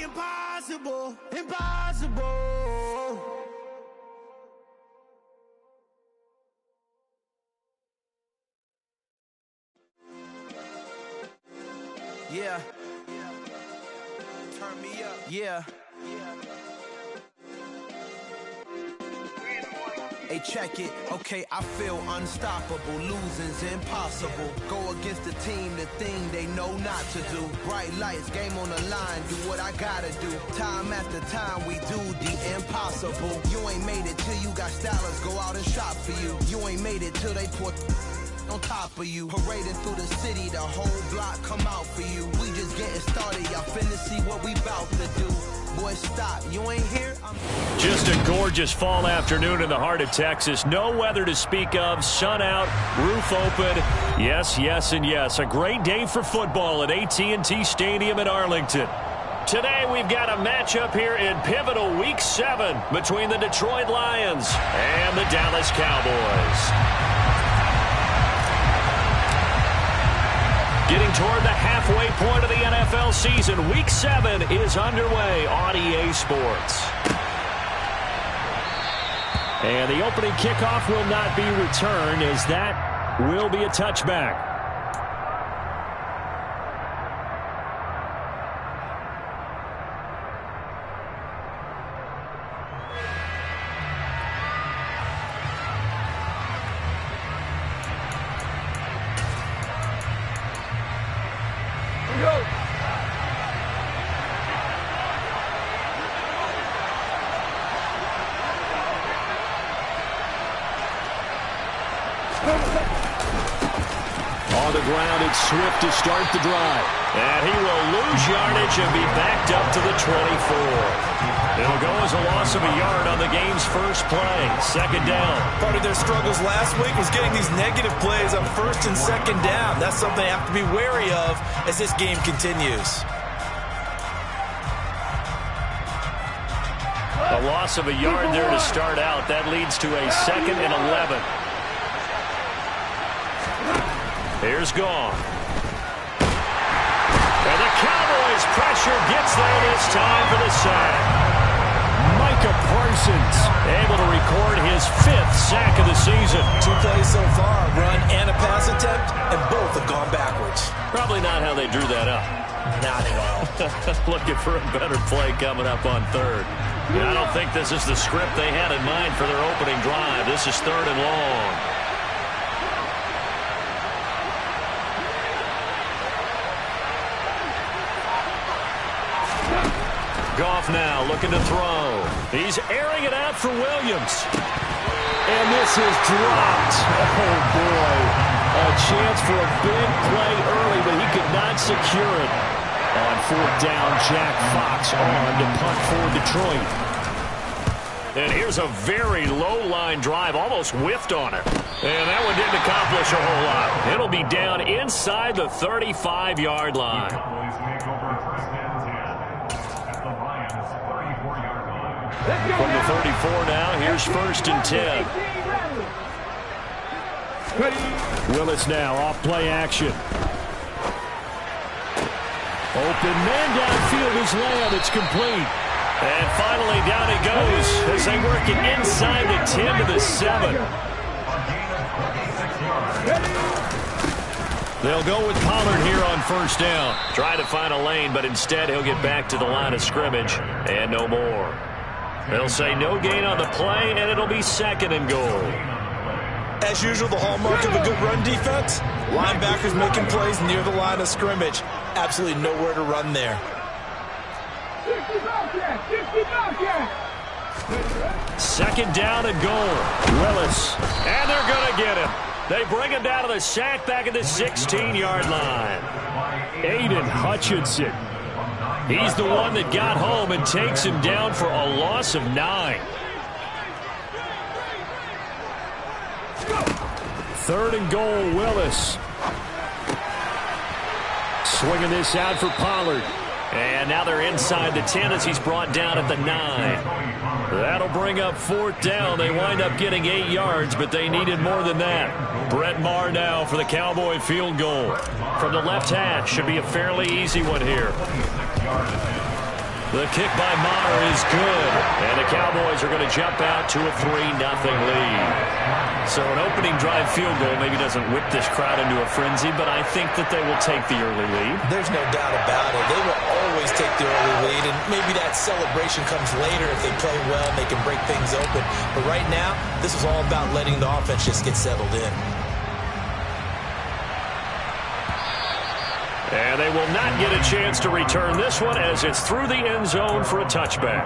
the impossible, impossible. Yeah. Turn me up. Yeah. Hey, check it. Okay, I feel unstoppable. Losing's impossible. Go against the team, the thing they know not to do. Bright lights, game on the line. Do what I gotta do. Time after time, we do the impossible. You ain't made it till you got stylers go out and shop for you. You ain't made it till they put on top of you. Parading through the city, the whole block come out for you. We just getting started, y'all finna see what we bout to do. Boy, stop, you ain't here? Just a gorgeous fall afternoon in the heart of Texas. No weather to speak of, sun out, roof open. Yes, yes, and yes. A great day for football at AT&T Stadium in Arlington. Today we've got a matchup here in pivotal Week 7 between the Detroit Lions and the Dallas Cowboys. Getting toward the halfway point of the NFL season, Week 7 is underway on EA Sports. And the opening kickoff will not be returned, as that will be a touchback. On the ground, it's Swift to start the drive. And he will lose yardage and be backed up to the 24. It'll go as a loss of a yard on the game's first play. Second down. Part of their struggles last week was getting these negative plays on first and second down. That's something they have to be wary of as this game continues. A loss of a yard there to start out. That leads to a 2nd and 11. Here's Gone. And the Cowboys' pressure gets there this time for the sack. Micah Parsons Able to record his 5th sack of the season. 2 plays so far, run and a pass attempt, and both have gone backwards. Probably not how they drew that up. Not at all. Looking for a better play coming up on 3rd. I don't think this is the script they had in mind for their opening drive. This is 3rd and long. Goff now looking to throw. He's airing it out for Williams. And this is dropped. Oh, boy. A chance for a big play early, but he could not secure it. On 4th down, Jack Fox on to punt for Detroit. And here's a very low-line drive, almost whiffed on it. And that one didn't accomplish a whole lot. It'll be down inside the 35-yard line. From the 34 now, here's 1st and 10. Willis now off play action. Open man downfield is Lamb. It's complete. And finally down he goes as they work it inside the 10 to the 7. They'll go with Pollard here on 1st down. Try to find a lane, but instead he'll get back to the line of scrimmage and no more. They'll say no gain on the play, and it'll be 2nd and goal. As usual, the hallmark of a good run defense, linebackers making plays near the line of scrimmage. Absolutely nowhere to run there. 2nd down and goal. Willis. And they're going to get him. They bring him down to the sack back at the 16-yard line. Aiden Hutchinson. He's the one that got home and takes him down for a loss of 9. 3rd and goal, Willis. Swinging this out for Pollard. And now they're inside the 10 as he's brought down at the 9. That'll bring up 4th down. They wind up getting 8 yards, but they needed more than that. Brett Maher now for the Cowboy field goal. From the left hash, should be a fairly easy one here. The kick by Maher is good. And the Cowboys are going to jump out to a 3-0 lead. So an opening drive field goal maybe doesn't whip this crowd into a frenzy, but I think that they will take the early lead. There's no doubt about it. They will always take the early lead, and maybe that celebration comes later if they play well and they can break things open. But right now, this is all about letting the offense just get settled in. And they will not get a chance to return this one as it's through the end zone for a touchback.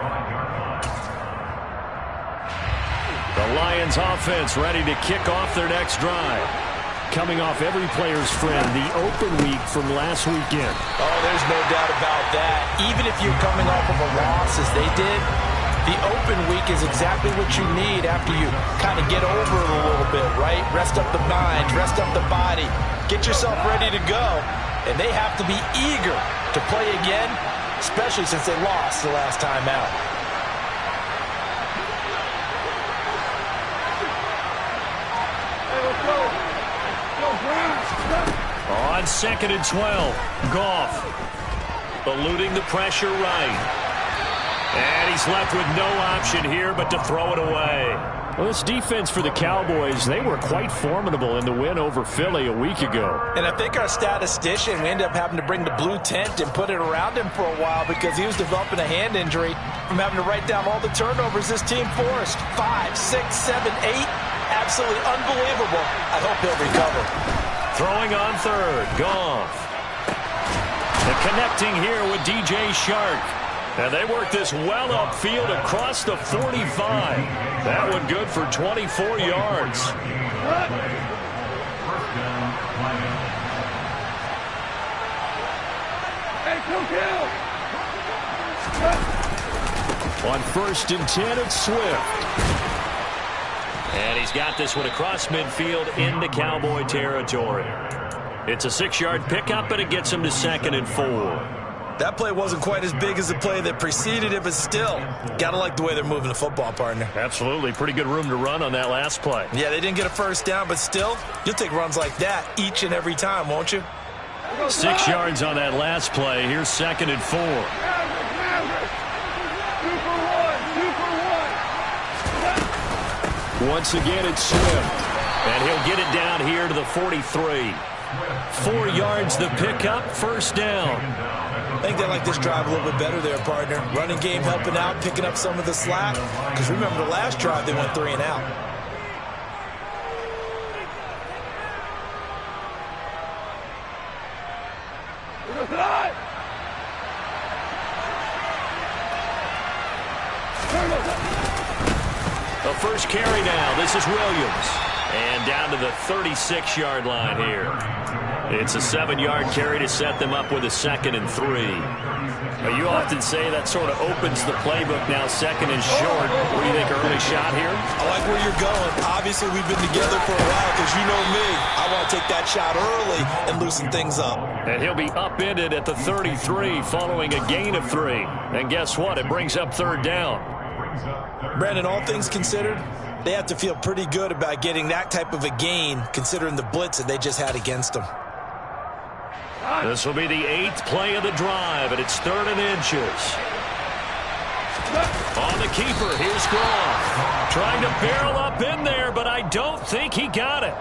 The Lions offense ready to kick off their next drive. Coming off every player's friend, the open week from last weekend. Oh, there's no doubt about that. Even if you're coming off of a loss as they did, the open week is exactly what you need after you kind of get over it a little bit, right? Rest up the mind, rest up the body, get yourself ready to go. And they have to be eager to play again, especially since they lost the last time out. On 2nd and 12, Goff eluding the pressure right. And he's left with no option here but to throw it away. Well, this defense for the Cowboys, they were quite formidable in the win over Philly a week ago. And I think our statistician, we ended up having to bring the blue tent and put it around him for a while because he was developing a hand injury from having to write down all the turnovers this team forced. 5, 6, 7, 8. Absolutely unbelievable. I hope he'll recover. Throwing on third, Goff. And connecting here with DJ Shark. And they work this well upfield across the 45. That one good for 24 yards. On 1st and 10, it's Swift. And he's got this one across midfield into Cowboy territory. It's a 6-yard pickup, and it gets him to 2nd and 4. That play wasn't quite as big as the play that preceded it, but still, got to like the way they're moving the football, partner. Absolutely. Pretty good room to run on that last play. Yeah, they didn't get a first down, but still, you'll take runs like that each and every time, won't you? 6 yards on that last play. Here's 2nd and 4. Once again, it's Swift. And he'll get it down here to the 43. 4 yards the pickup, 1st down. I think they like this drive a little bit better there, partner. Running game helping out, picking up some of the slack. Because remember the last drive, they went 3 and out. The first carry now. This is Williams. And down to the 36-yard line here. It's a 7-yard carry to set them up with a 2nd and 3. Now, you often say that sort of opens the playbook now, 2nd and short. What do you think, early shot here? I like where you're going. Obviously, we've been together for a while because you know me. I want to take that shot early and loosen things up. And he'll be upended at the 33 following a gain of 3. And guess what? It brings up 3rd down. Brandon, all things considered, they have to feel pretty good about getting that type of a gain considering the blitz that they just had against them. This will be the 8th play of the drive, and it's 3rd and inches. On the keeper, here's Goff. Trying to barrel up in there, but I don't think he got it.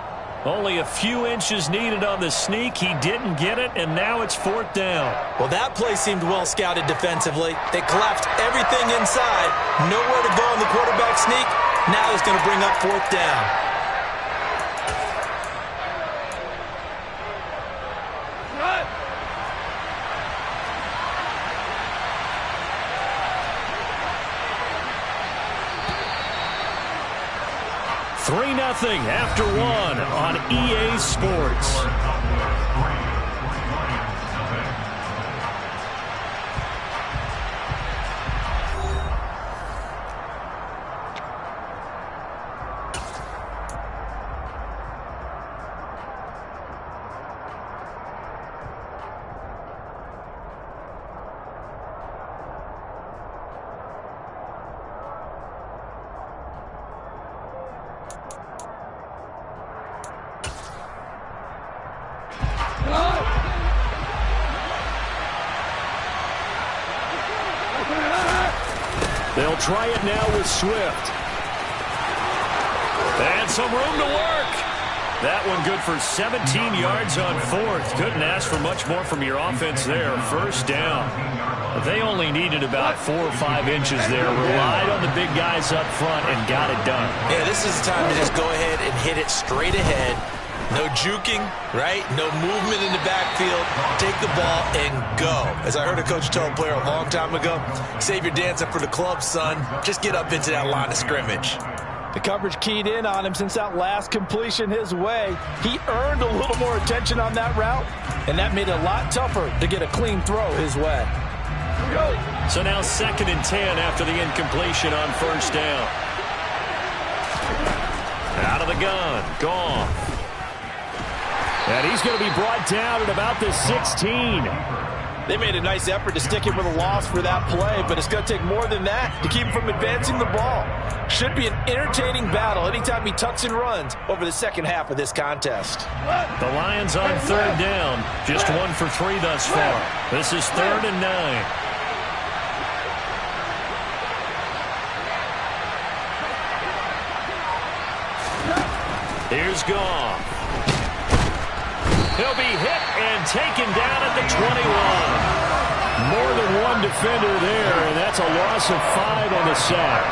Only a few inches needed on the sneak. He didn't get it, and now it's 4th down. Well, that play seemed well scouted defensively. They collapsed everything inside. Nowhere to go in the quarterback sneak. Now it's going to bring up 4th down. Nothing after 1 on EA Sports. They'll try it now with Swift. And some room to work. That one good for 17 yards on fourth. Couldn't ask for much more from your offense there. First down. They only needed about 4 or 5 inches there. Relied on the big guys up front and got it done. Yeah, this is the time to just go ahead and hit it straight ahead. No juking, right? No movement in the backfield. Take the ball and go. As I heard a coach tell a player a long time ago, save your dancing for the club, son. Just get up into that line of scrimmage. The coverage keyed in on him since that last completion his way. He earned a little more attention on that route, and that made it a lot tougher to get a clean throw his way. So now 2nd and 10 after the incompletion on first down. Out of the gun. Gone. And he's going to be brought down at about the 16. They made a nice effort to stick him with a loss for that play, but it's going to take more than that to keep him from advancing the ball. Should be an entertaining battle anytime he tucks and runs over the second half of this contest. The Lions on 3rd down. Just 1 for 3 thus far. This is 3rd and 9. Here's Goff. He'll be hit and taken down at the 21. More than one defender there, and that's a loss of 5 on the sack.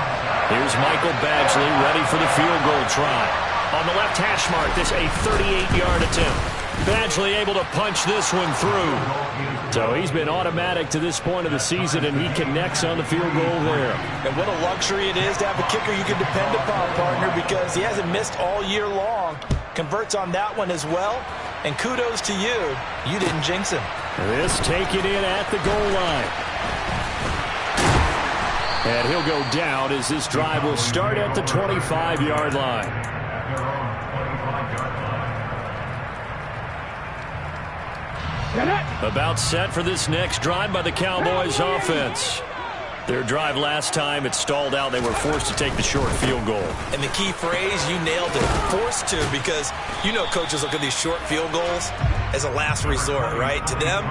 Here's Michael Badgley ready for the field goal try. On the left hash mark, this a 38-yard attempt. Badgley able to punch this one through. So he's been automatic to this point of the season, and he connects on the field goal there. And what a luxury it is to have a kicker you can depend upon, partner, because he hasn't missed all year long. Converts on that one as well. And kudos to you. You didn't jinx him. This take it in at the goal line. And he'll go down as this drive will start at the 25-yard line. About set for this next drive by the Cowboys offense. Their drive last time, it stalled out. They were forced to take the short field goal. And the key phrase, you nailed it. Forced to, because you know coaches look at these short field goals as a last resort, right? To them,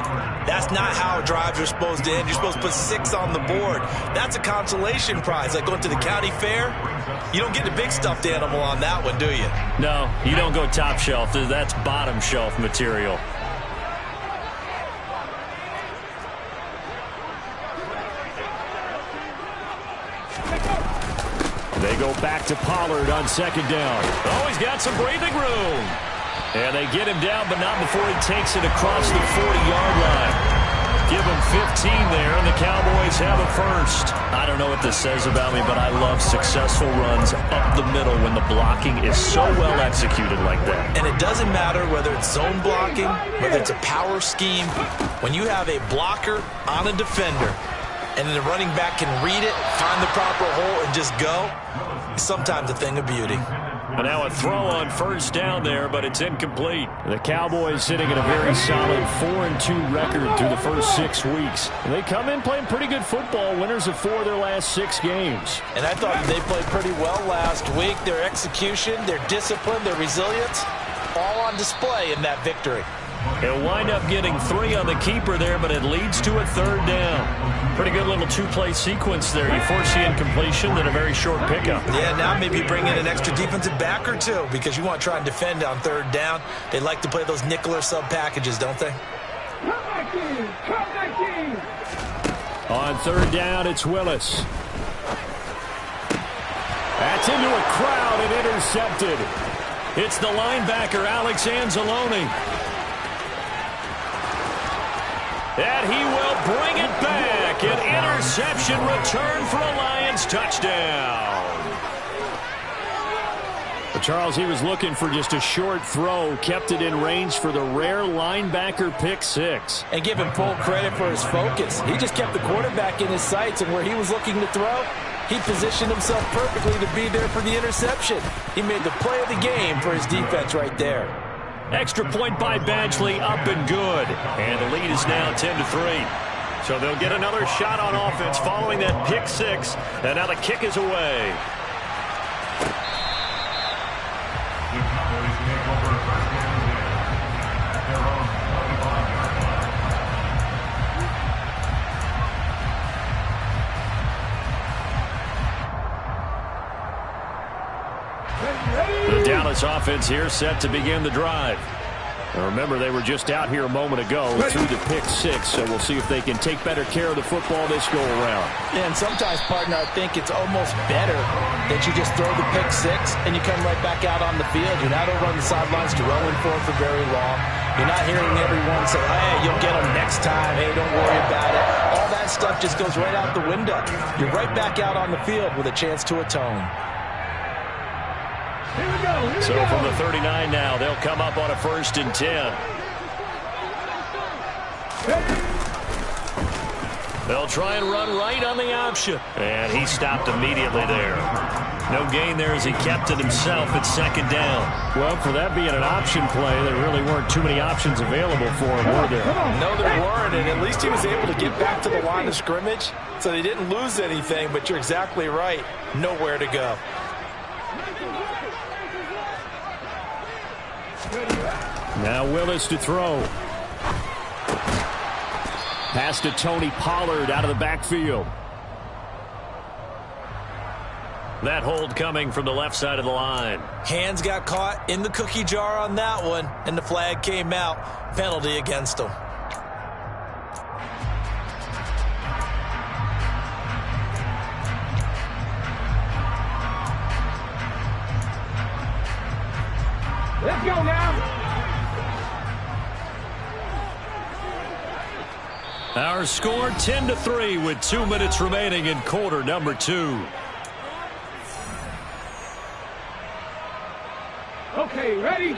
that's not how drives are supposed to end. You're supposed to put 6 on the board. That's a consolation prize, like going to the county fair. You don't get the big stuffed animal on that one, do you? No, you don't go top shelf. That's bottom shelf material. They go back to Pollard on 2nd down. Oh, he's got some breathing room. And they get him down, but not before he takes it across the 40-yard line. Give him 15 there, and the Cowboys have a first. I don't know what this says about me, but I love successful runs up the middle when the blocking is so well executed like that. And it doesn't matter whether it's zone blocking, whether it's a power scheme. When you have a blocker on a defender, and then the running back can read it, find the proper hole, and just go, it's sometimes a thing of beauty. And now a throw on first down there, but it's incomplete. The Cowboys sitting at a very solid 4-2 record through the first 6 weeks. And they come in playing pretty good football, winners of 4 of their last 6 games. And I thought they played pretty well last week. Their execution, their discipline, their resilience, all on display in that victory. He'll wind up getting 3 on the keeper there, but it leads to a 3rd down. Pretty good little 2-play sequence there. You force the incompletion, then a very short pickup. Yeah, now maybe bring in an extra defensive back or 2 because you want to try and defend on 3rd down. They like to play those nickel or sub packages, don't they? On 3rd down, it's Willis. That's into a crowd and intercepted. It's the linebacker, Alex Anzalone. And he will bring it back. An interception return for a Lions touchdown. But Charles, he was looking for just a short throw, kept it in range for the rare linebacker pick 6. And give him full credit for his focus. He just kept the quarterback in his sights, and where he was looking to throw, he positioned himself perfectly to be there for the interception. He made the play of the game for his defense right there. Extra point by Badgley, up and good. And the lead is now 10-3. So they'll get another shot on offense following that pick 6. And now the kick is away. Dallas offense here set to begin the drive. Now remember, they were just out here a moment ago through the pick six, so we'll see if they can take better care of the football this go-around. Yeah, and sometimes, partner, I think it's almost better that you just throw the pick six and you come right back out on the field. You're not over on the sidelines dwelling for very long. You're not hearing everyone say, hey, you'll get them next time. Hey, don't worry about it. All that stuff just goes right out the window. You're right back out on the field with a chance to atone. So from the 39 now, they'll come up on a 1st and 10. They'll try and run right on the option. And he stopped immediately there. No gain there as he kept it himself at 2nd down. Well, for that being an option play, there really weren't too many options available for him, were there? No, there weren't, and at least he was able to get back to the line of scrimmage, so they didn't lose anything, but you're exactly right. Nowhere to go. Now Willis to throw. Pass to Tony Pollard out of the backfield. That hold coming from the left side of the line. Hands got caught in the cookie jar on that one, and the flag came out. Penalty against him. Let's go now. Our score 10-3 with 2 minutes remaining in quarter number 2. Okay, ready?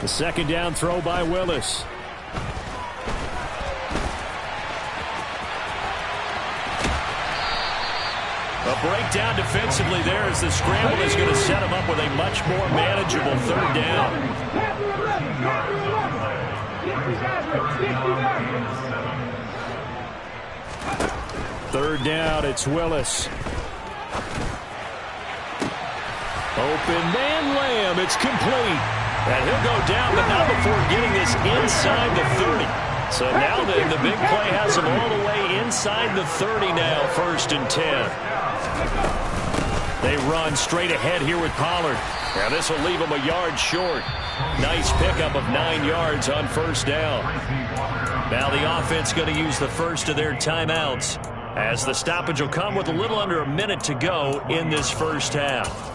The 2nd down throw by Willis. A breakdown defensively there as the scramble is going to set him up with a much more manageable 3rd down. 3rd down, it's Willis. Open man Lamb, it's complete. And he'll go down, but not before getting this inside the 30. So now the big play has him all the way inside the 30 now, 1st and 10. They run straight ahead here with Pollard. Now this will leave him a yard short. Nice pickup of 9 yards on 1st down. Now the offense going to use the first of their timeouts, as the stoppage will come with a little under a minute to go in this 1st half.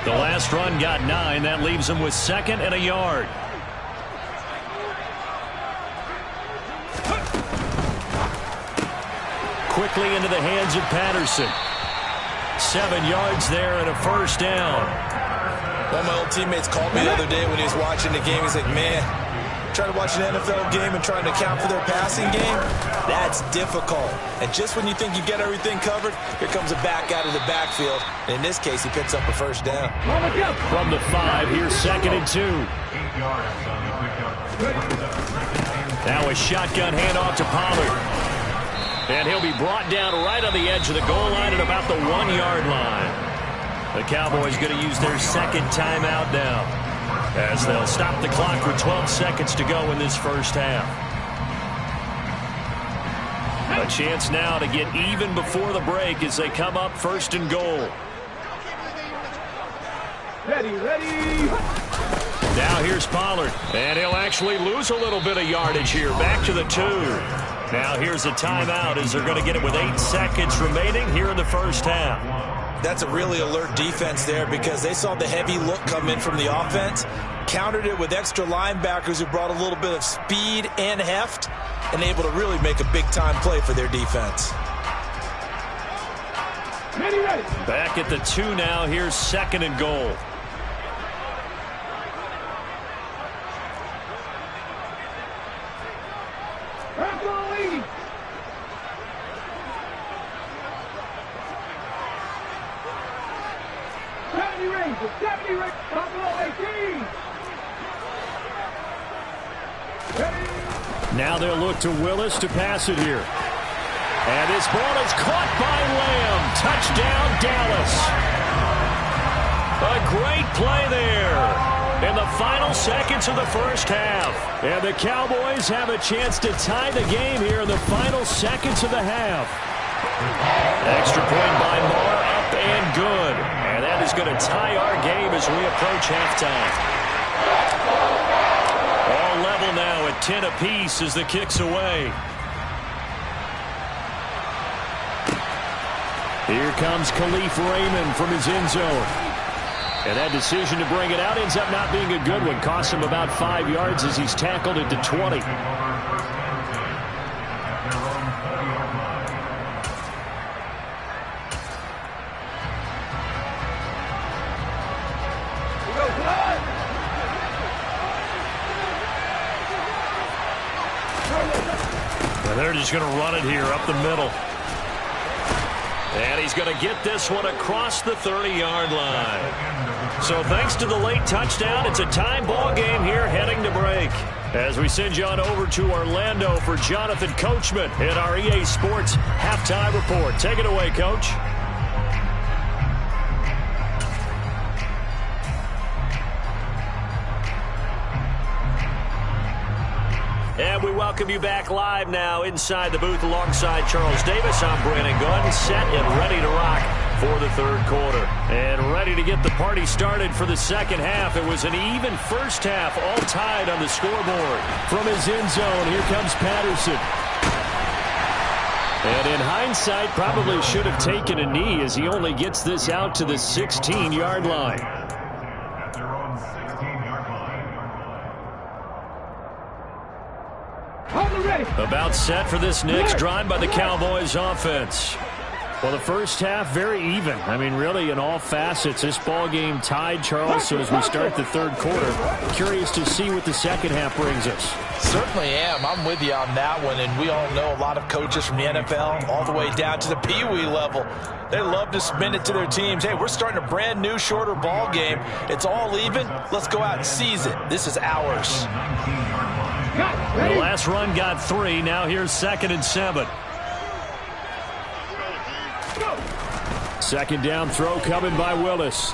The last run got 9. That leaves him with 2nd and a yard. Quickly into the hands of Patterson. 7 yards there and a 1st down. One of my old teammates called me the other day when he was watching the game. He's like, man, trying to watch an NFL game and trying to account for their passing game, that's difficult. And just when you think you get everything covered, here comes a back out of the backfield. And in this case, he picks up a 1st down. From the 5, here's 2nd and 2. Now a shotgun handoff to Pollard. And he'll be brought down right on the edge of the goal line at about the 1-yard line. The Cowboys going to use their 2nd timeout now, as they'll stop the clock with 12 seconds to go in this 1st half. A chance now to get even before the break as they come up 1st and goal. Ready. Now here's Pollard, and he'll actually lose a little bit of yardage here. Back to the 2. Now here's a timeout as they're going to get it with 8 seconds remaining here in the 1st half. That's a really alert defense there, because they saw the heavy look come in from the offense, countered it with extra linebackers who brought a little bit of speed and heft, and able to really make a big-time play for their defense. Ready. Back at the 2 now. Here's 2nd and goal. Now they'll look to Willis to pass it here. And this ball is caught by Lamb. Touchdown, Dallas. A great play there. in the final seconds of the first half. And the Cowboys have a chance to tie the game here in the final seconds of the half. Extra point by Moore, up and good. And that is going to tie our game as we approach halftime. All level now at 10 apiece as the kick's away. Here comes Khalif Raymond from his end zone. And that decision to bring it out ends up not being a good one. Costs him about 5 yards as he's tackled it to 20. And they're just going to run it here up the middle. And he's going to get this one across the 30-yard line. So thanks to the late touchdown, it's a tie ball game here heading to break. As we send you on over to Orlando for Jonathan Coachman in our EA Sports Halftime Report. Take it away, Coach. And we welcome you back live now inside the booth alongside Charles Davis. I'm Brandon Gunn, set and ready to rock for the third quarter. And ready to get the party started for the second half. It was an even first half, all tied on the scoreboard. From his end zone, here comes Patterson. And in hindsight, probably should have taken a knee as he only gets this out to the 16-yard line. About set for this next drive by the Cowboys offense. Well, the first half, very even. I mean, really, in all facets, this ball game tied, Charles. So as we start the third quarter, curious to see what the second half brings us. Certainly am. I'm with you on that one. And we all know a lot of coaches from the NFL all the way down to the Pee Wee level. They love to spin it to their teams. Hey, we're starting a brand new, shorter ball game. It's all even. Let's go out and seize it. This is ours. The last run got 3. Now here's 2nd and 7. Second down throw coming by Willis.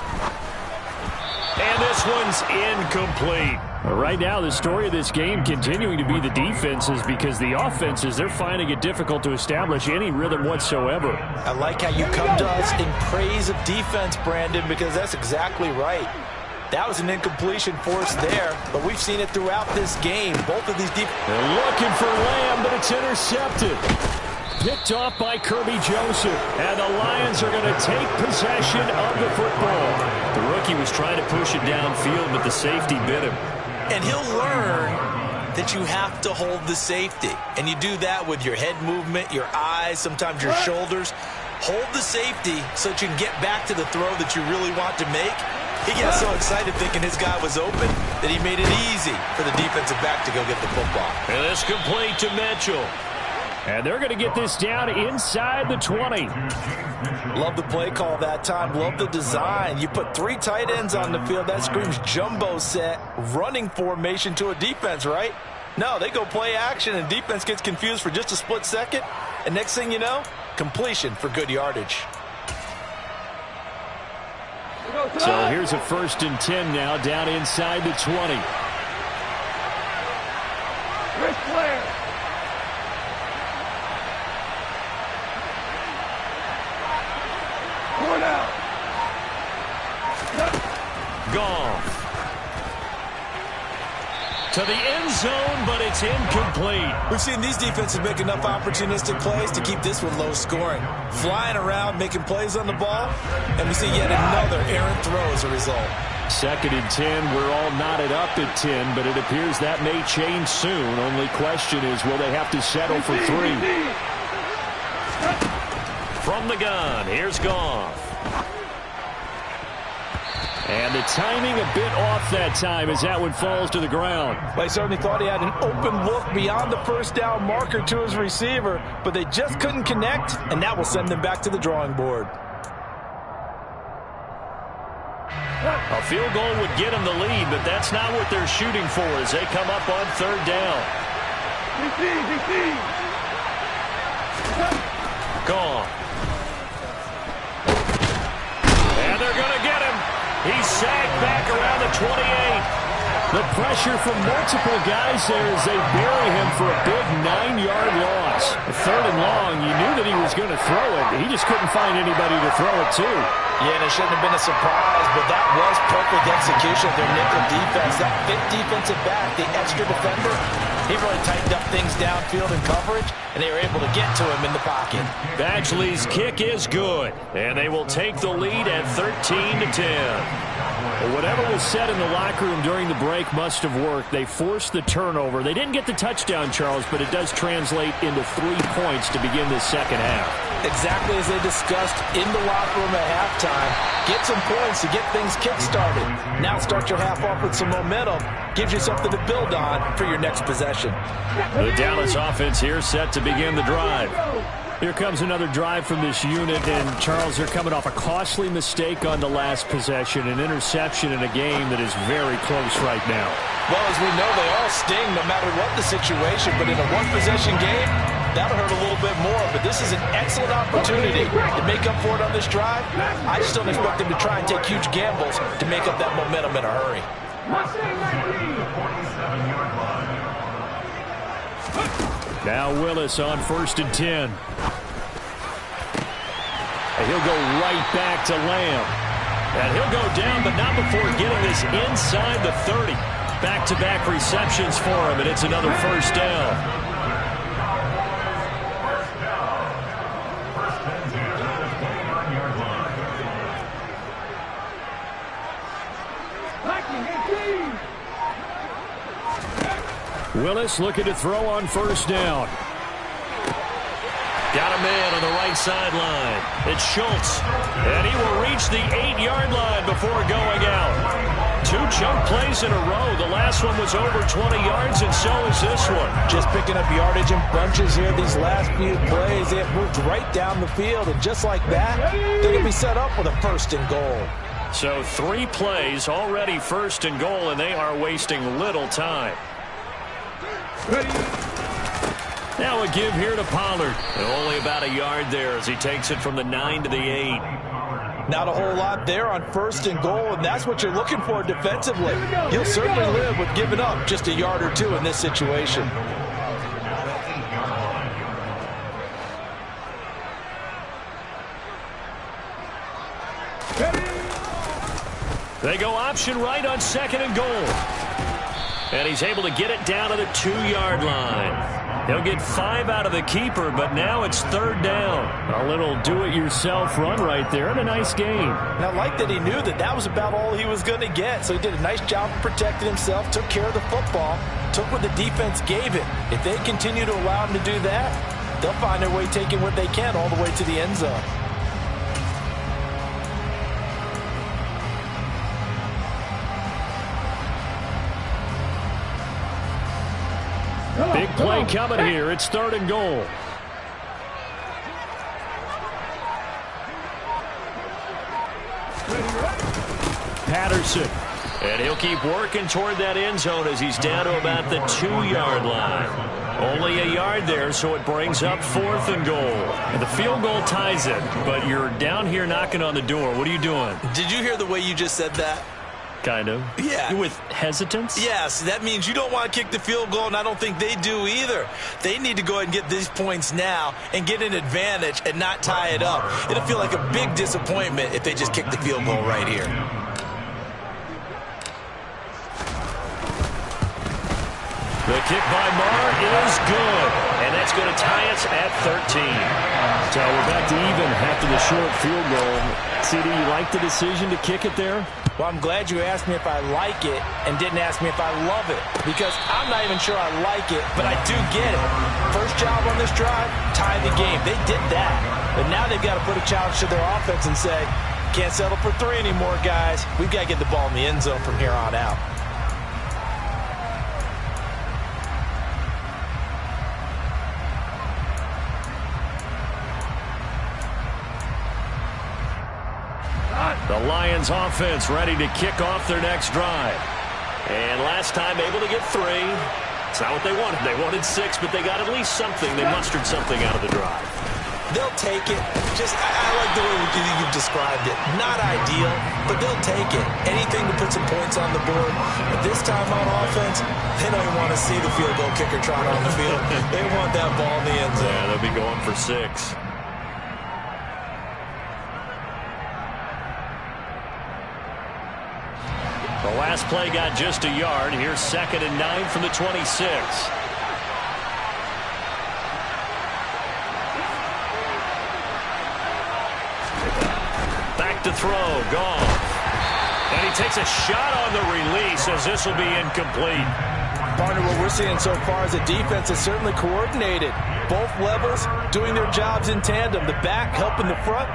And this one's incomplete. Right now, the story of this game continuing to be the defenses, because the offenses, they're finding it difficult to establish any rhythm whatsoever. I like how you come to us in praise of defense, Brandon, because that's exactly right. That was an incompletion force there, but we've seen it throughout this game. Both of these They're looking for Lamb, but it's intercepted. Picked off by Kirby Joseph. And the Lions are going to take possession of the football. The rookie was trying to push it downfield, but the safety bit him. And he'll learn that you have to hold the safety. And you do that with your head movement, your eyes, sometimes your shoulders. Hold the safety so that you can get back to the throw that you really want to make. He gets so excited thinking his guy was open that he made it easy for the defensive back to go get the football. And it's complete to Mitchell. And they're going to get this down inside the 20. Love the play call that time. Love the design. You put 3 tight ends on the field. That screams jumbo set, running formation to a defense, right? No, they go play action, and defense gets confused for just a split second. And next thing you know, completion for good yardage. So here's a 1st and 10 now, down inside the 20. Chris Blair. Goff. To the end zone, but it's incomplete. We've seen these defenses make enough opportunistic plays to keep this one low scoring. Flying around, making plays on the ball, and we see yet another errant throw as a result. 2nd and 10, we're all knotted up at 10, but it appears that may change soon. Only question is, will they have to settle for 3? From the gun, here's Goff. And the timing a bit off that time as that one falls to the ground. Well, he certainly thought he had an open look beyond the first down marker to his receiver, but they just couldn't connect, and that will send them back to the drawing board. A field goal would get them the lead, but that's not what they're shooting for as they come up on 3rd down. Gone. And they're going to get him. He's sacked back around the 28. The pressure from multiple guys there as they bury him for a big 9-yard loss. A 3rd and long, you knew that he was going to throw it. He just couldn't find anybody to throw it to. Yeah, and it shouldn't have been a surprise, but that was perfect execution of their nickel defense. That 5th defensive back, the extra defender, he really tightened up things downfield in coverage, and they were able to get to him in the pocket. Badgley's kick is good, and they will take the lead at 13-10. Well, whatever was said in the locker room during the break must have worked. They forced the turnover. They didn't get the touchdown, Charles, but it does translate into 3 points to begin this second half. Exactly as they discussed in the locker room at halftime. Get some points to get things kick-started. Now start your half off with some momentum. Gives you something to build on for your next possession. The Dallas offense here set to begin the drive. Here comes another drive from this unit, and Charles, they're coming off a costly mistake on the last possession, an interception in a game that is very close right now. Well, as we know, they all sting no matter what the situation, but in a one-possession game, that'll hurt a little bit more, but this is an excellent opportunity to make up for it on this drive. I just don't expect them to try and take huge gambles to make up that momentum in a hurry. Now Willis on 1st and 10. And he'll go right back to Lamb. And he'll go down, but not before getting this inside the 30. Back-to-back receptions for him, and it's another first down. Willis looking to throw on 1st down. Got a man on the right sideline. It's Schultz. And he will reach the 8-yard line before going out. 2 chunk plays in a row. The last one was over 20 yards, and so is this one. Just picking up yardage in bunches here these last few plays. They have moved right down the field, and just like that, they're going to be set up with a 1st and goal. So 3 plays, already 1st and goal, and they are wasting little time. Now a give here to Pollard. And only about a yard there as he takes it from the 9 to the 8. Not a whole lot there on 1st and goal, and that's what you're looking for defensively. You'll certainly live with giving up just a yard or 2 in this situation. They go option right on 2nd and goal. And he's able to get it down to the 2-yard line. He'll get 5 out of the keeper, but now it's 3rd down. A little do-it-yourself run right there, and a nice gain. And I like that he knew that that was about all he was going to get, so he did a nice job of protecting himself, took care of the football, took what the defense gave him. If they continue to allow him to do that, they'll find their way taking what they can all the way to the end zone. Big play coming here. It's 3rd and goal. Patterson. And he'll keep working toward that end zone as he's down to about the 2-yard line. Only a yard there, so it brings up 4th and goal. And the field goal ties it, but you're down here knocking on the door. What are you doing? Did you hear the way you just said that? Kind of. Yeah. With hesitance? Yes, that means you don't want to kick the field goal, and I don't think they do either. They need to go ahead and get these points now and get an advantage and not tie it up. It'll feel like a big disappointment if they just kick the field goal right here. The kick by Marr is good, and that's going to tie us at 13. So we're back to even after the short field goal. CD, you like the decision to kick it there? Well, I'm glad you asked me if I like it and didn't ask me if I love it, because I'm not even sure I like it, but I do get it. First job on this drive, tie the game. They did that, but now they've got to put a challenge to their offense and say, can't settle for 3 anymore, guys. We've got to get the ball in the end zone from here on out. The Lions offense ready to kick off their next drive. And last time able to get 3. It's not what they wanted. They wanted 6, but they got at least something. They mustered something out of the drive. They'll take it. I like the way you've described it. Not ideal, but they'll take it. Anything to put some points on the board. But this time on offense, they don't even want to see the field goal kicker trot on the field. They want that ball in the end zone. Yeah, they'll be going for 6. The last play got just a yard. Here's 2nd and 9 from the 26. Back to throw. Goff. And he takes a shot on the release as this will be incomplete. Partner, what we're seeing so far is a defense that's certainly coordinated. Both levels doing their jobs in tandem. The back helping the front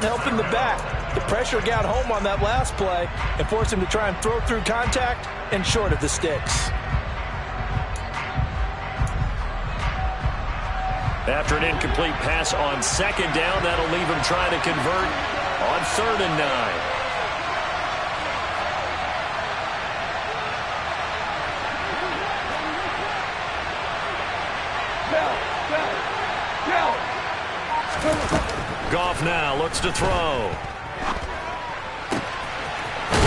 helping the back. The pressure got home on that last play and forced him to try and throw through contact and short of the sticks. After an incomplete pass on 2nd down, that'll leave him trying to convert on 3rd and 9. Goff now looks to throw.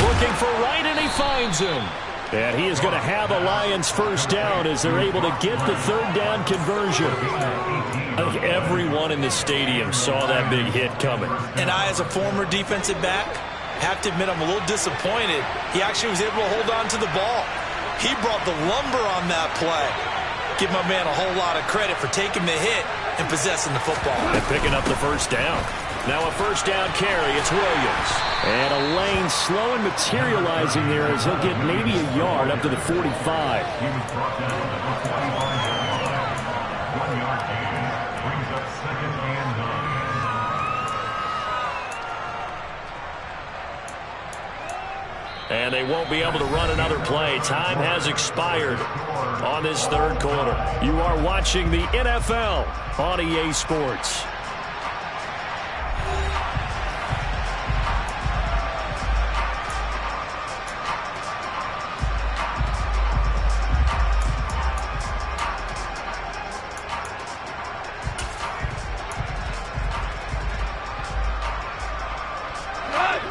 Looking for Wright, and he finds him. And he is going to have a Lions first down as they're able to get the 3rd down conversion. I think everyone in the stadium saw that big hit coming. And I, as a former defensive back, have to admit I'm a little disappointed. He actually was able to hold on to the ball. He brought the lumber on that play. Give my man a whole lot of credit for taking the hit and possessing the football. And picking up the first down. Now a first down carry. It's Williams. And a lane slow and materializing there as he'll get maybe a yard up to the 45. And they won't be able to run another play. Time has expired on this 3rd quarter. You are watching the NFL on EA Sports.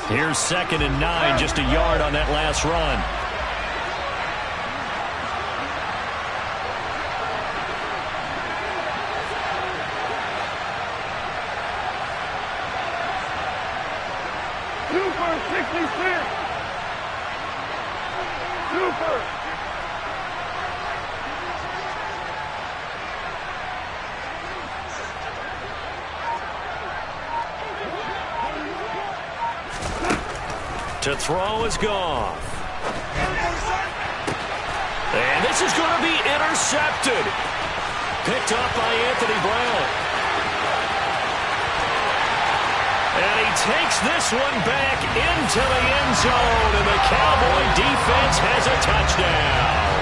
Here's 2nd and 9, just a yard on that last run. Super 66. Super. To throw is Goff. And this is going to be intercepted. Picked up by Anthony Brown. And he takes this one back into the end zone. And the Cowboy defense has a touchdown.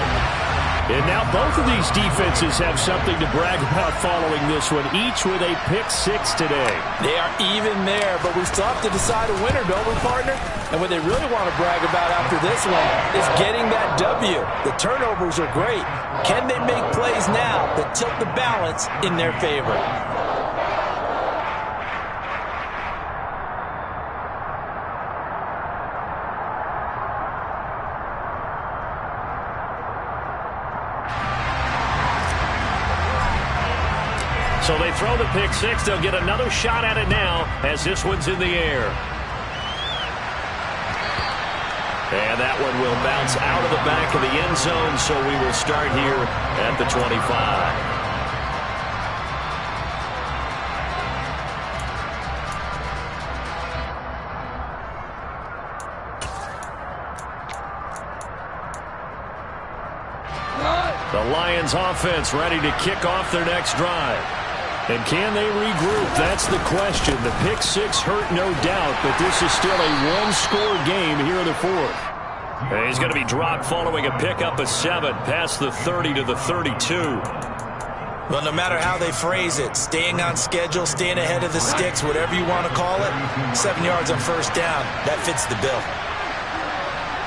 And now both of these defenses have something to brag about following this one, each with a pick 6 today. They are even there, but we still have to decide a winner, don't we, partner? And what they really want to brag about after this one is getting that W. The turnovers are great. Can they make plays now that tilt the balance in their favor? So they throw the pick 6. They'll get another shot at it now as this one's in the air. And that one will bounce out of the back of the end zone, so we will start here at the 25. The Lions offense ready to kick off their next drive. And can they regroup? That's the question. The pick 6 hurt, no doubt, but this is still a one-score game here in the 4th. And he's going to be dropped following a pickup of 7 past the 30 to the 32. Well, no matter how they phrase it, staying on schedule, staying ahead of the sticks, whatever you want to call it, 7 yards on first down, that fits the bill.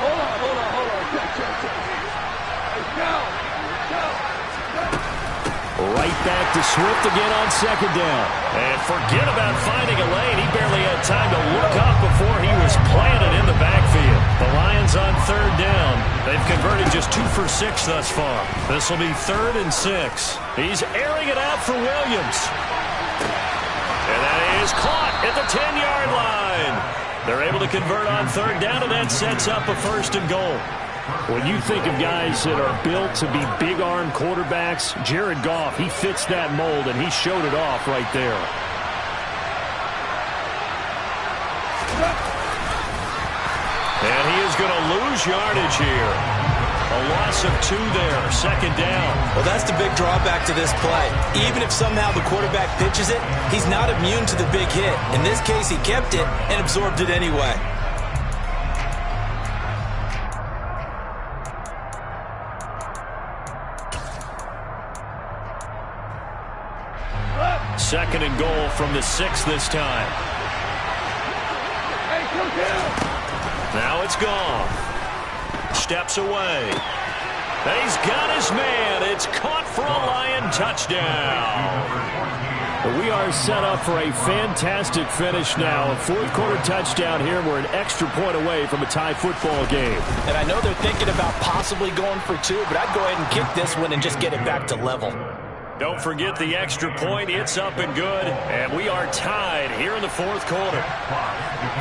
Hold on. Check. Right back to Swift again on second down. And forget about finding a lane. He barely had time to look up before he was planted in the backfield. The Lions on third down. They've converted just 2 for 6 thus far. This will be 3rd and 6. He's airing it out for Williams. And that is caught at the 10-yard line. They're able to convert on third down, and that sets up a 1st and goal. When you think of guys that are built to be big-arm quarterbacks, Jared Goff, he fits that mold, and he showed it off right there. And he is going to lose yardage here. A loss of 2 there, 2nd down. Well, that's the big drawback to this play. Even if somehow the quarterback pitches it, he's not immune to the big hit. In this case, he kept it and absorbed it anyway. Second and goal from the 6 this time. Now it's gone. Steps away. And he's got his man. It's caught for a Lion touchdown. We are set up for a fantastic finish now. A 4th quarter touchdown here. We're an extra point away from a tie football game. And I know they're thinking about possibly going for 2, but I'd go ahead and kick this one and just get it back to level. Don't forget the extra point. It's up and good. And we are tied here in the 4th quarter.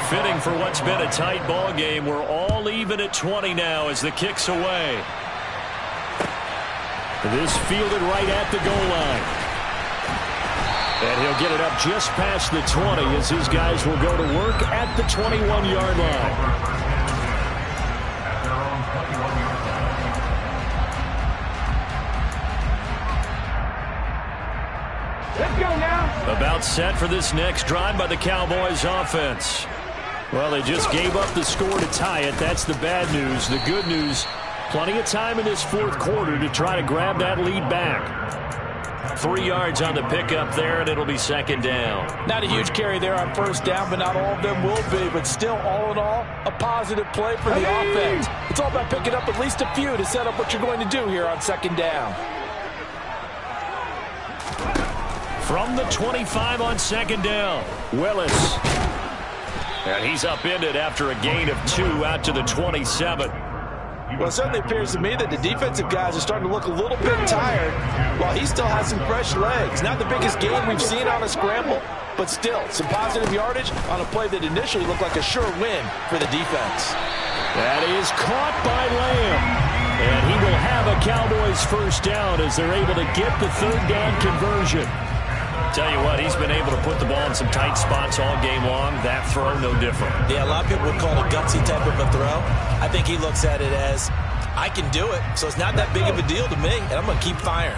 Fitting for what's been a tight ball game. We're all even at 20 now as the kick's away. This fielded right at the goal line. And he'll get it up just past the 20 as his guys will go to work at the 21-yard line. About set for this next drive by the Cowboys offense. Well, they just gave up the score to tie it. That's the bad news. The good news, plenty of time in this 4th quarter to try to grab that lead back. 3 yards on the pickup there, and it'll be 2nd down. Not a huge carry there on 1st down, but not all of them will be. But still, all in all, a positive play for the offense. It's all about picking up at least a few to set up what you're going to do here on 2nd down. From the 25 on 2nd down, Willis. And he's upended after a gain of 2 out to the 27. Well, it certainly appears to me that the defensive guys are starting to look a little bit tired while he still has some fresh legs. Not the biggest gain we've seen on a scramble, but still some positive yardage on a play that initially looked like a sure win for the defense. That is caught by Lamb. And he will have a Cowboys 1st down as they're able to get the 3rd down conversion. Tell you what, he's been able to put the ball in some tight spots all game long. That throw, no different. Yeah, a lot of people would call it a gutsy type of a throw. I think he looks at it as, I can do it, so it's not that big of a deal to me, and I'm going to keep firing.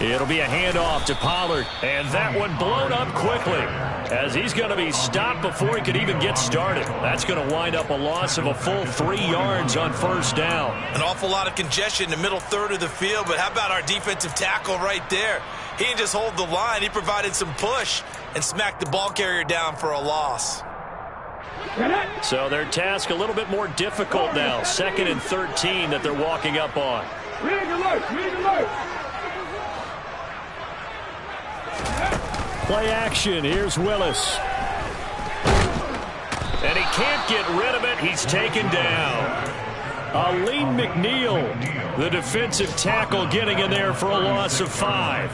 It'll be a handoff to Pollard, and that one blown up quickly as he's going to be stopped before he could even get started. That's going to wind up a loss of a full 3 yards on 1st down. An awful lot of congestion in the middle third of the field, but how about our defensive tackle right there? He didn't just hold the line. He provided some push and smacked the ball carrier down for a loss. So their task a little bit more difficult now. 2nd and 13 that they're walking up on. Play action. Here's Willis. And he can't get rid of it. He's taken down. Aleem McNeil, the defensive tackle, getting in there for a loss of 5.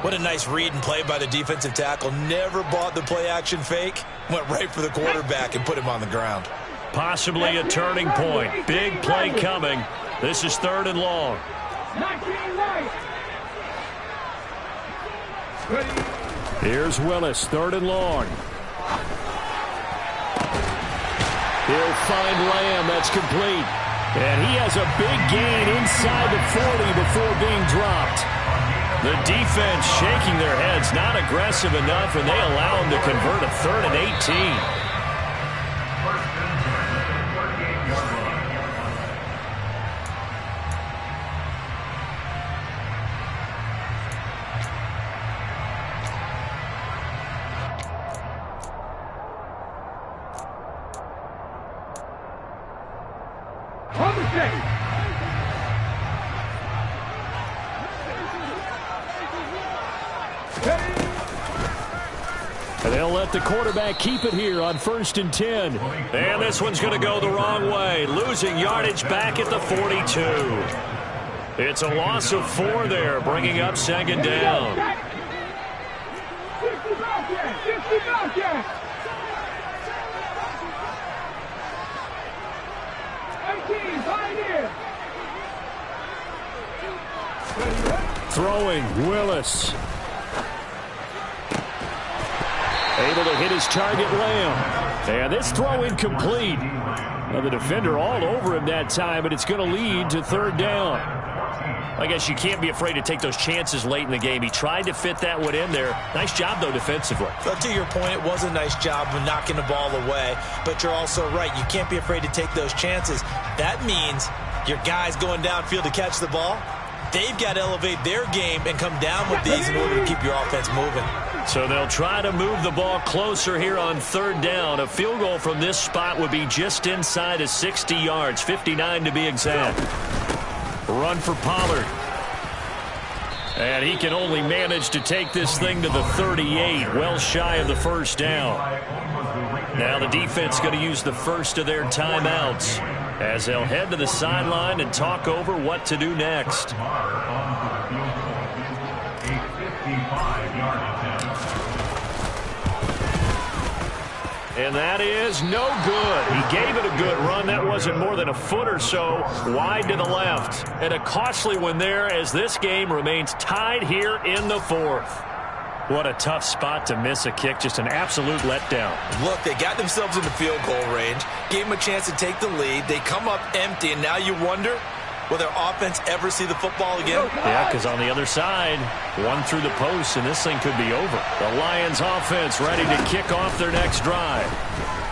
What a nice read and play by the defensive tackle. Never bought the play action fake. Went right for the quarterback and put him on the ground. Possibly a turning point. Big play coming. This is 3rd and long. Here's Willis, 3rd and long. He'll find Lamb. That's complete. And he has a big gain inside the 40 before being dropped. The defense shaking their heads, not aggressive enough, and they allow him to convert a 3rd and 18. They'll let the quarterback keep it here on 1st and 10. And this one's going to go the wrong way, losing yardage back at the 42. It's a loss of 4 there, bringing up 2nd down. 18, Pioneer. Throwing, Willis. Able to hit his target, Lamb. And this throw incomplete. Now the defender all over him that time, but it's going to lead to 3rd down. I guess you can't be afraid to take those chances late in the game. He tried to fit that one in there. Nice job, though, defensively. But to your point, it was a nice job of knocking the ball away. But you're also right. You can't be afraid to take those chances. That means your guys going downfield to catch the ball, they've got to elevate their game and come down with these in order to keep your offense moving. So they'll try to move the ball closer here on 3rd down. A field goal from this spot would be just inside of 60 yards, 59 to be exact. Run for Pollard. And he can only manage to take this thing to the 38, well shy of the 1st down. Now the defense going to use the first of their timeouts as they'll head to the sideline and talk over what to do next. And that is no good. He gave it a good run. That wasn't more than a foot or so wide to the left. And a costly one there as this game remains tied here in the 4th. What a tough spot to miss a kick. Just an absolute letdown. Look, they got themselves in the field goal range, gave them a chance to take the lead. They come up empty, and now you wonder, will their offense ever see the football again? Yeah, because on the other side, one through the post, and this thing could be over. The Lions offense ready to kick off their next drive.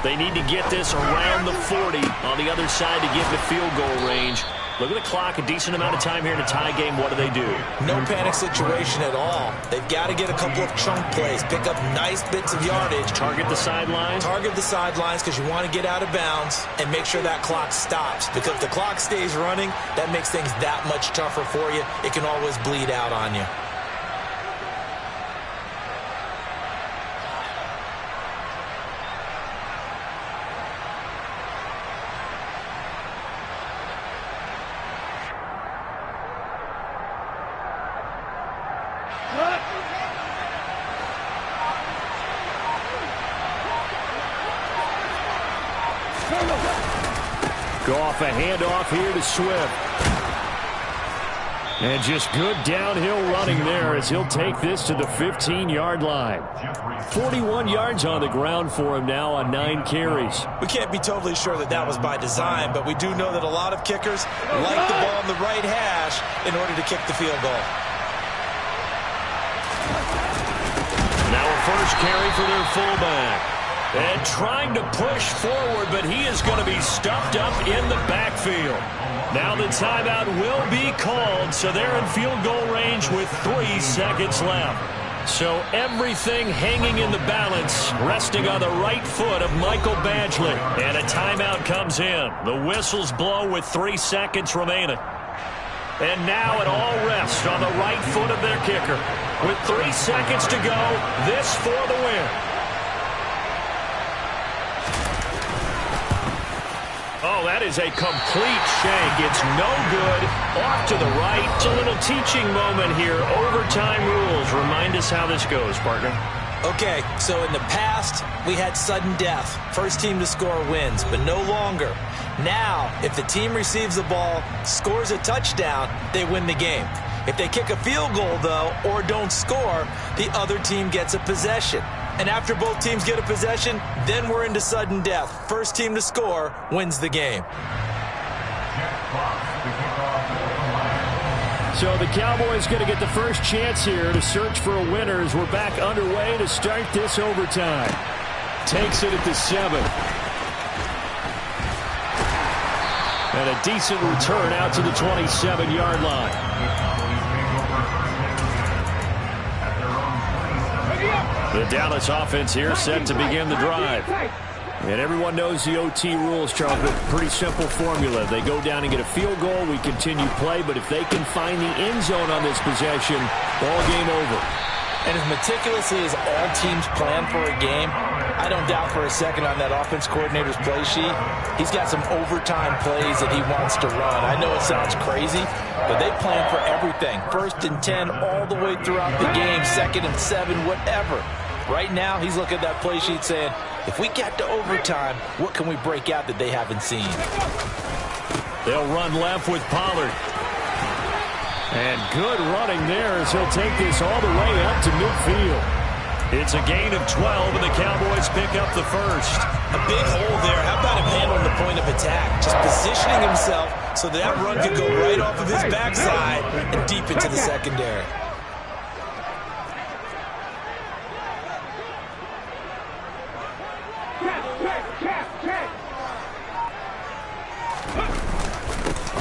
They need to get this around the 40 on the other side to get the field goal range. Look at the clock, a decent amount of time here in a tie game. What do? No panic situation at all. They've got to get a couple of chunk plays, pick up nice bits of yardage. Target the sidelines? Target the sidelines because you want to get out of bounds and make sure that clock stops. Because if the clock stays running, that makes things that much tougher for you. It can always bleed out on you. Go off a handoff here to Swift. And just good downhill running there as he'll take this to the 15-yard line. 41 yards on the ground for him now on 9 carries. We can't be totally sure that that was by design, but we do know that a lot of kickers like the ball on the right hash in order to kick the field goal. Now a first carry for their fullback. And trying to push forward, but he is going to be stuffed up in the backfield. Now the timeout will be called, so they're in field goal range with 3 seconds left. So everything hanging in the balance, resting on the right foot of Michael Badgley. And a timeout comes in. The whistles blow with 3 seconds remaining. And now it all rests on the right foot of their kicker. With 3 seconds to go, this for the win. Oh, that is a complete shank. It's no good. Off to the right. It's a little teaching moment here. Overtime rules. Remind us how this goes, partner. Okay, so in the past, we had sudden death. First team to score wins, but no longer. Now, if the team receives the ball, scores a touchdown, they win the game. If they kick a field goal, though, or don't score, the other team gets a possession. And after both teams get a possession, then we're into sudden death. First team to score wins the game. So the Cowboys going to get the first chance here to search for a winner as we're back underway to start this overtime. Takes it at the 7. And a decent return out to the 27-yard line. The Dallas offense here set to begin the drive. And everyone knows the OT rules, Charles, but pretty simple formula. They go down and get a field goal, we continue play, but if they can find the end zone on this possession, ball game over. And as meticulously as all teams plan for a game, I don't doubt for a second on that offense coordinator's play sheet, he's got some overtime plays that he wants to run. I know it sounds crazy, but they plan for everything. 1st and 10 all the way throughout the game, 2nd and 7, whatever. Right now, he's looking at that play sheet saying, if we get to overtime, what can we break out that they haven't seen? They'll run left with Pollard. And good running there as he'll take this all the way up to midfield. It's a gain of 12, and the Cowboys pick up the first. A big hole there. How about him handling the point of attack? Just positioning himself so that run could go right off of his backside and deep into the secondary.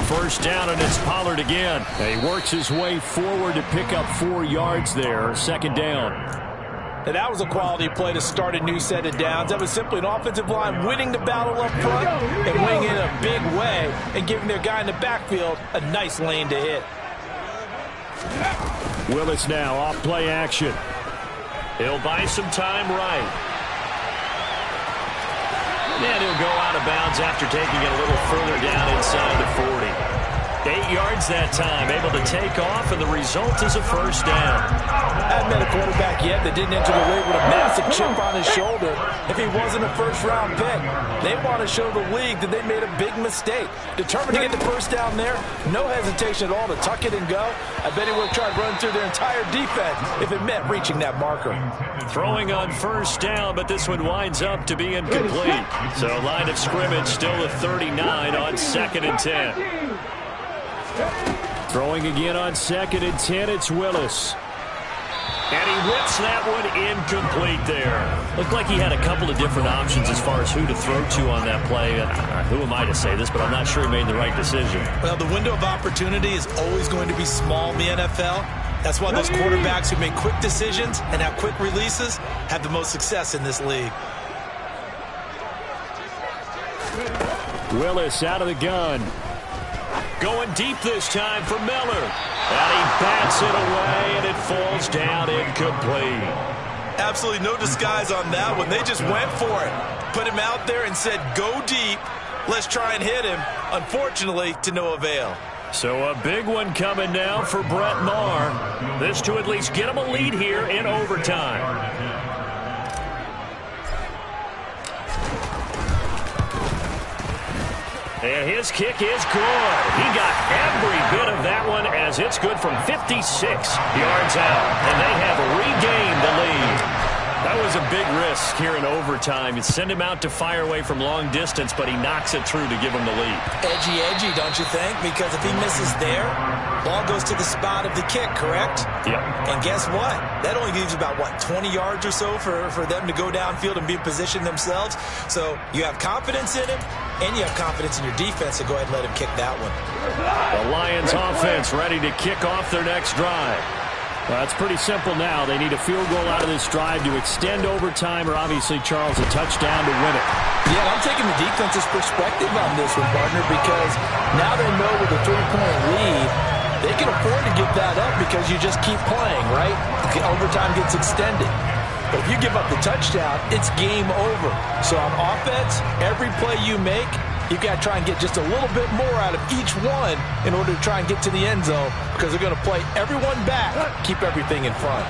First down, and it's Pollard again. He works his way forward to pick up 4 yards there. 2nd down. And that was a quality play to start a new set of downs. That was simply an offensive line winning the battle up front and winning in a big way and giving their guy in the backfield a nice lane to hit. Willis now off play action. He'll buy some time right. And he'll go out of bounds after taking it a little further down inside the 40. 8 yards that time, able to take off, and the result is a first down. I haven't met a quarterback yet that didn't enter the league with a massive chip on his shoulder if he wasn't a first-round pick. They want to show the league that they made a big mistake. Determined to get the first down there, no hesitation at all to tuck it and go. I bet he would have tried running through their entire defense if it meant reaching that marker. Throwing on first down, but this one winds up to be incomplete. So line of scrimmage still at 39 on 2nd and 10. Throwing again on 2nd and 10, it's Willis. And he whips that one incomplete there. Looked like he had a couple of different options as far as who to throw to on that play. Who am I to say this, but I'm not sure he made the right decision. Well, the window of opportunity is always going to be small in the NFL. That's why those quarterbacks who make quick decisions and have quick releases have the most success in this league. Willis out of the gun. Going deep this time for Miller. And he bats it away, and it falls down incomplete. Absolutely no disguise on that one. They just went for it. Put him out there and said, go deep. Let's try and hit him. Unfortunately, to no avail. So a big one coming now for Brett Maher. This to at least get him a lead here in overtime. And his kick is good. He got every bit of that one as it's good from 56 yards out. And they have regained the lead. That was a big risk here in overtime. You send him out to fire away from long distance, but he knocks it through to give him the lead. Edgy, don't you think? Because if he misses there, ball goes to the spot of the kick, correct? Yep. And guess what? That only leaves about, 20 yards or so for them to go downfield and be in position themselves. So you have confidence in him, and you have confidence in your defense to go ahead and let him kick that one. The Lions offense ready to kick off their next drive. Well, it's pretty simple now. They need a field goal out of this drive to extend overtime, or obviously, Charles, a touchdown to win it. Yeah, I'm taking the defense's perspective on this one, partner, because now they know with a 3-point lead, they can afford to give that up because you just keep playing, right? The overtime gets extended. But if you give up the touchdown, it's game over. So on offense, every play you make, you've got to try and get just a little bit more out of each one in order to try and get to the end zone because they're going to play everyone back, keep everything in front.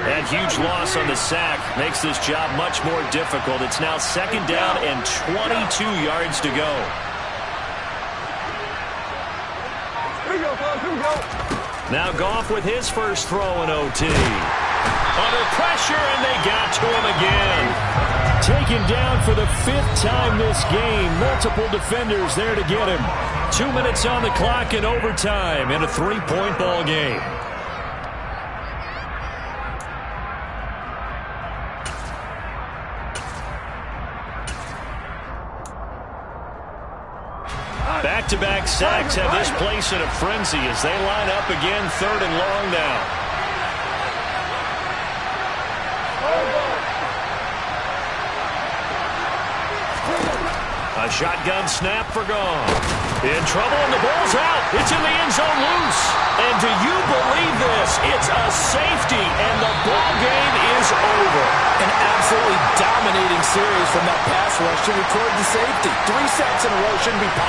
That huge loss on the sack makes this job much more difficult. It's now 2nd down and 22 yards to go. Now Goff with his first throw in OT. Under pressure, and they got to him again. Taken down for the 5th time this game. Multiple defenders there to get him. 2 minutes on the clock in overtime in a 3-point ball game. Back-to-back sacks have this place in a frenzy as they line up again 3rd and long now. A shotgun snap for Gone. In trouble, and the ball's out. It's in the end zone loose. And do you believe this? It's a safety, and the ball series from that pass rush to record the safety. 3 sacks in a row shouldn't be possible.